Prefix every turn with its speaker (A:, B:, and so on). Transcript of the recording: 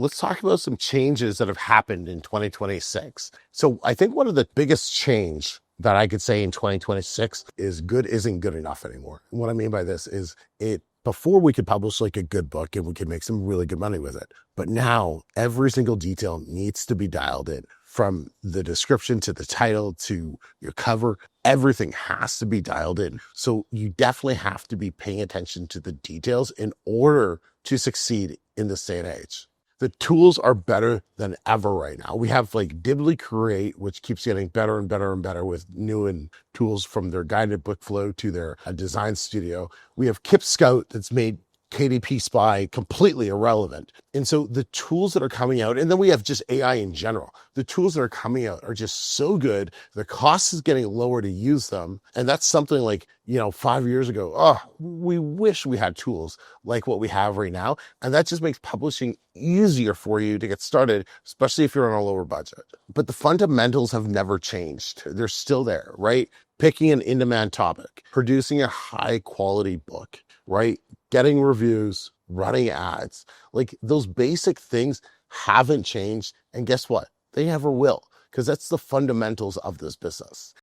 A: Let's talk about some changes that have happened in 2026. So I think one of the biggest change that I could say in 2026 is good isn't good enough anymore. And what I mean by this is it before we could publish like a good book and we could make some really good money with it. But now every single detail needs to be dialed in, from the description to the title to your cover. Everything has to be dialed in. So you definitely have to be paying attention to the details in order to succeed in this day and age. The tools are better than ever right now. We have like Dibbly Create, which keeps getting better and better and better with new and tools, from their guided book flow to their design studio. We have Kip Scout that's made KDP Spy completely irrelevant. And so the tools that are coming out, and then we have just AI in general. The tools that are coming out are just so good. The cost is getting lower to use them. And that's something like, 5 years ago, oh, we wish we had tools like what we have right now. And that just makes publishing easier for you to get started, especially if you're on a lower budget. But the fundamentals have never changed. They're still there, right? Picking an in-demand topic, producing a high quality book, right? Getting reviews, running ads, like those basic things haven't changed. And guess what? They never will, because that's the fundamentals of this business.